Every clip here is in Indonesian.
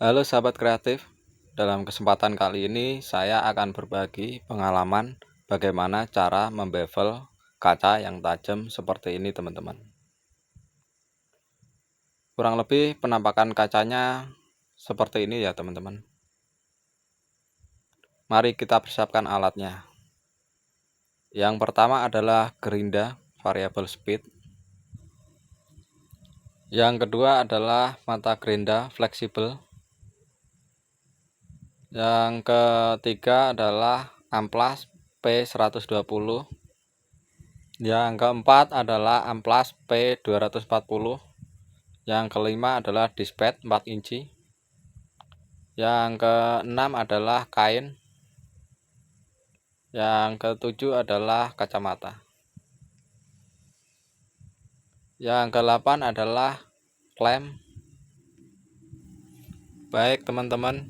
Halo sahabat kreatif, dalam kesempatan kali ini saya akan berbagi pengalaman bagaimana cara membevel kaca yang tajam seperti ini teman-teman. Kurang lebih penampakan kacanya seperti ini ya teman-teman. Mari kita persiapkan alatnya. Yang pertama adalah gerinda variable speed. Yang kedua adalah mata gerinda fleksibel. Yang ketiga adalah amplas P120. Yang keempat adalah amplas P240. Yang kelima adalah dispet 4 inci. Yang keenam adalah kain. Yang ketujuh adalah kacamata. Yang kedelapan adalah klem. Baik teman-teman,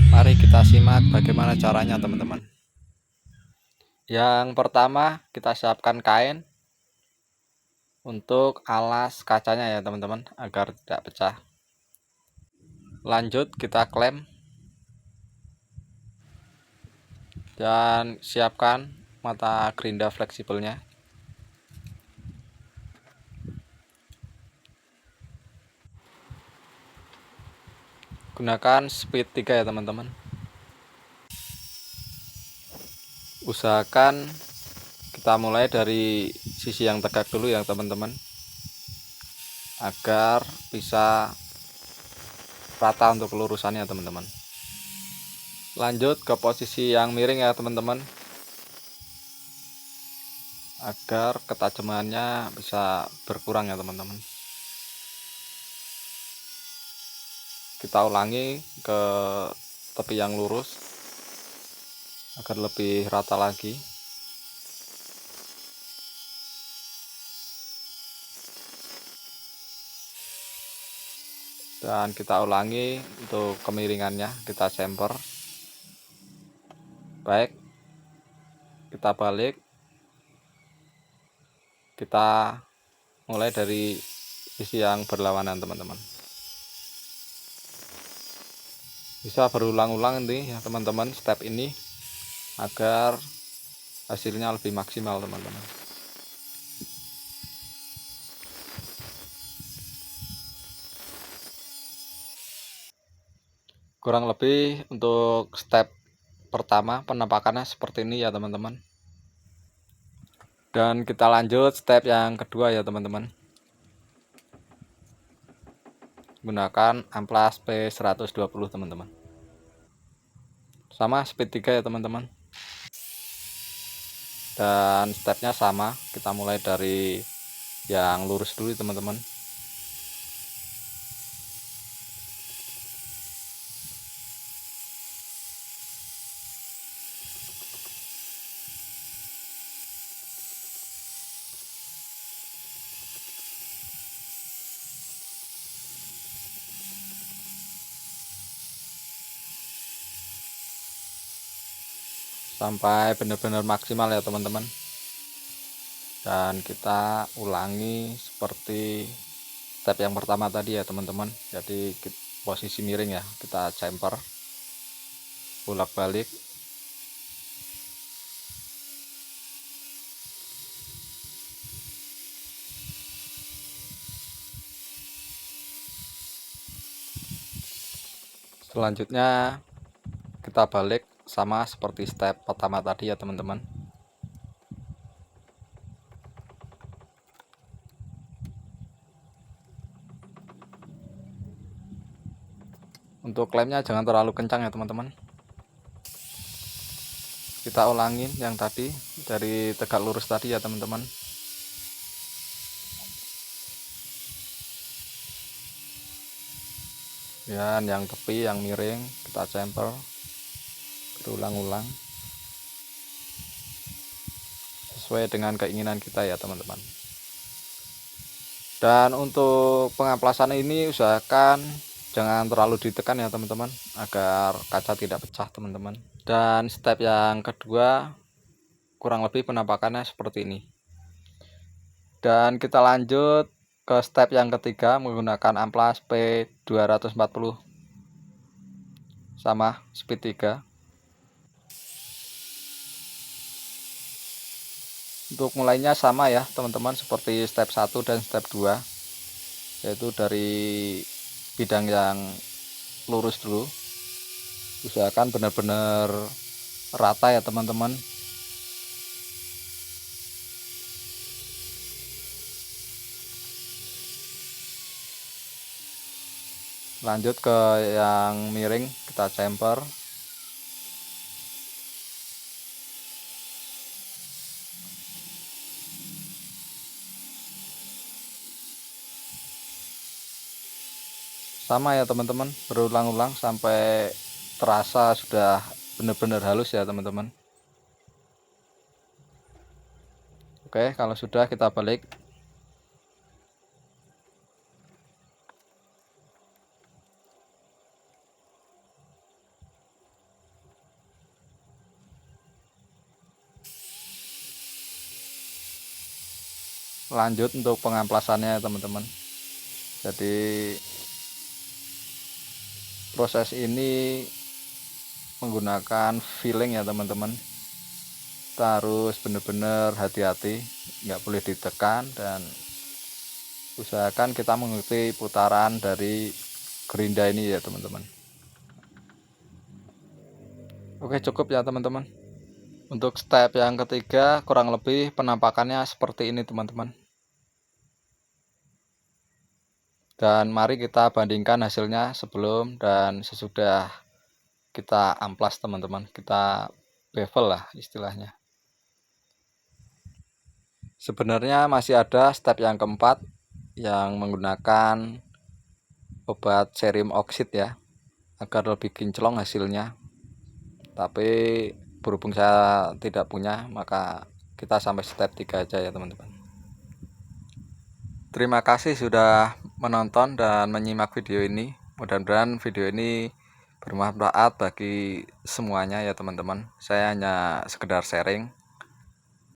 mari kita simak bagaimana caranya teman-teman. Yang pertama, kita siapkan kain untuk alas kacanya ya teman-teman, agar tidak pecah. Lanjut kita klem dan siapkan mata gerinda fleksibelnya. Gunakan speed 3 ya teman-teman. Usahakan kita mulai dari sisi yang tegak dulu ya teman-teman, agar bisa rata untuk lurusannya teman-teman. Lanjut ke posisi yang miring ya teman-teman, agar ketajamannya bisa berkurang ya teman-teman. Kita ulangi ke tepi yang lurus agar lebih rata lagi. Dan kita ulangi untuk kemiringannya, kita semper. Baik, kita balik, kita mulai dari sisi yang berlawanan teman-teman. Bisa berulang-ulang nih ya teman-teman step ini, agar hasilnya lebih maksimal teman-teman. Kurang lebih untuk step pertama penampakannya seperti ini ya teman-teman. Dan kita lanjut step yang kedua ya teman-teman. Gunakan amplas P120 teman-teman. Sama speed 3 ya teman-teman. Dan stepnya sama, kita mulai dari yang lurus dulu teman-teman. Sampai benar-benar maksimal ya teman-teman. Dan kita ulangi seperti step yang pertama tadi ya teman-teman. Jadi posisi miring ya, kita chamfer bolak-balik. Selanjutnya kita balik sama seperti step pertama tadi ya teman-teman. Untuk klemnya jangan terlalu kencang ya teman-teman. Kita ulangin yang tadi dari tegak lurus tadi ya teman-teman. Dan yang tepi yang miring kita chamfer berulang-ulang sesuai dengan keinginan kita ya teman-teman. Dan untuk pengamplasan ini usahakan jangan terlalu ditekan ya teman-teman, agar kaca tidak pecah teman-teman. Dan step yang kedua kurang lebih penampakannya seperti ini. Dan kita lanjut ke step yang ketiga menggunakan amplas P240. sama speed 3. Untuk mulainya sama ya teman-teman, seperti step 1 dan step 2, yaitu dari bidang yang lurus dulu. Usahakan benar-benar rata ya teman-teman. Lanjut ke yang miring, kita chamfer. Sama ya teman-teman, berulang-ulang sampai terasa sudah benar-benar halus ya teman-teman. Oke, kalau sudah kita balik. Lanjut untuk pengamplasannya teman-teman. Jadi proses ini menggunakan filling ya teman-teman. Kita harus benar-benar hati-hati, nggak boleh ditekan, dan usahakan kita mengikuti putaran dari gerinda ini ya teman-teman. Oke, cukup ya teman-teman. Untuk step yang ketiga kurang lebih penampakannya seperti ini teman-teman. Dan mari kita bandingkan hasilnya sebelum dan sesudah kita amplas teman-teman, kita bevel lah istilahnya. Sebenarnya masih ada step yang keempat yang menggunakan obat cerium oksid ya, agar lebih kinclong hasilnya. Tapi berhubung saya tidak punya, maka kita sampai step 3 aja ya teman-teman. Terima kasih sudah menonton dan menyimak video ini. Mudah-mudahan video ini bermanfaat bagi semuanya ya teman-teman. Saya hanya sekedar sharing.